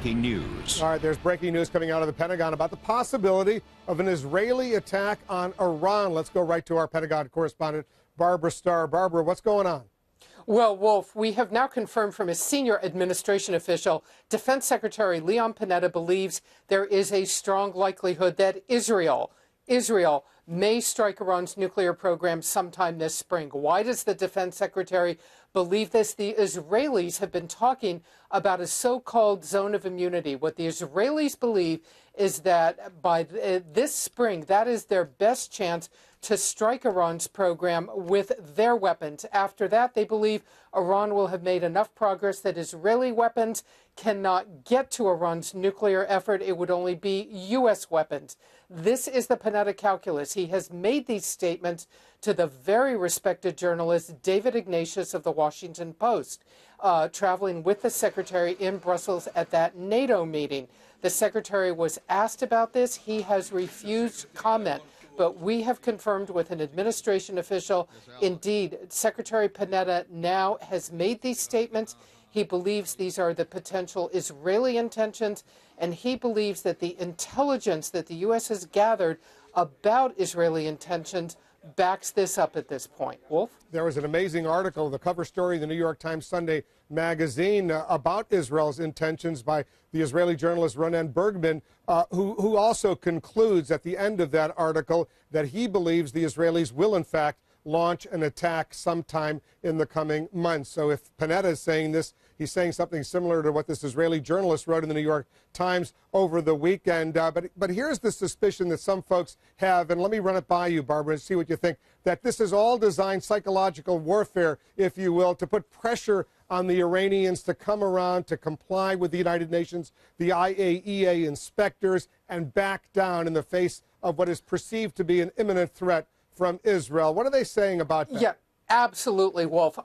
breaking news. All right, there's breaking news coming out of the Pentagon about the possibility of an Israeli attack on Iran. Let's go right to our Pentagon correspondent, Barbara Starr. Barbara, what's going on? Well, Wolf, we have now confirmed from a senior administration official, Defense Secretary Panetta believes there is a strong likelihood that Israel may strike Iran's nuclear program sometime this spring. Why does the Defense Secretary believe this? The Israelis have been talking about a so-called zone of immunity. What the Israelis believe is that by this spring, that is their best chance to strike Iran's program with their weapons. After that, they believe Iran will have made enough progress that Israeli weapons cannot get to Iran's nuclear effort. It would only be U.S. weapons. This is the Panetta calculus. He has made these statements to the very respected journalist David Ignatius of the Washington Post, traveling with the secretary in Brussels at that NATO meeting. The secretary was asked about this. He has refused comment. But we have confirmed with an administration official, indeed, Secretary Panetta now has made these statements. He believes these are the potential Israeli intentions, and he believes that the intelligence that the U.S. has gathered about Israeli intentions backs this up at this point. Wolf? There was an amazing article, the cover story in the New York Times Sunday magazine about Israel's intentions by the Israeli journalist Ronen Bergman, who also concludes at the end of that article that he believes the Israelis will, in fact, launch an attack sometime in the coming months. So if Panetta is saying this, he's saying something similar to what this Israeli journalist wrote in the New York Times over the weekend. But here's the suspicion that some folks have, and let me run it by you, Barbara, and see what you think, that this is all designed psychological warfare, if you will, to put pressure on the Iranians to come around, to comply with the United Nations, the IAEA inspectors, and back down in the face of what is perceived to be an imminent threat from Israel. What are they saying about that? Yeah, absolutely, Wolf.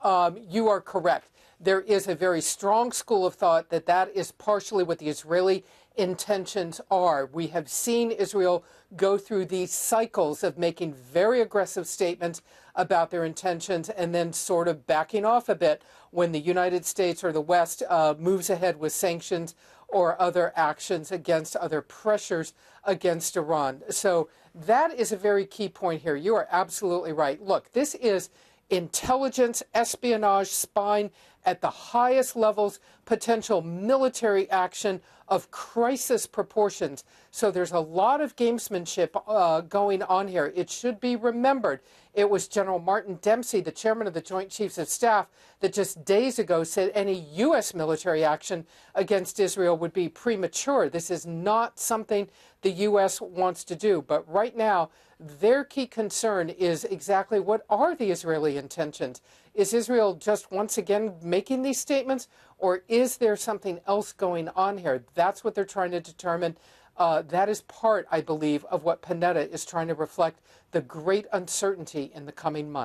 You are correct. There is a very strong school of thought that that is partially what the Israeli intentions are. We have seen Israel go through these cycles of making very aggressive statements about their intentions and then sort of backing off a bit when the United States or the West moves ahead with sanctions or other actions against other pressures against Iran. So that is a very key point here. You are absolutely right. Look, this is intelligence, espionage, spying at the highest levels, potential military action of crisis proportions. So there's a lot of gamesmanship going on here. It should be remembered. It was General Martin Dempsey, the chairman of the Joint Chiefs of Staff, that just days ago said any U.S. military action against Israel would be premature. This is not something the U.S. wants to do. But right now, their key concern is exactly what are the Israeli intentions? Is Israel just once again making these statements, or is there something else going on here? That's what they're trying to determine. That is part, I believe, of what Panetta is trying to reflect, the great uncertainty in the coming months.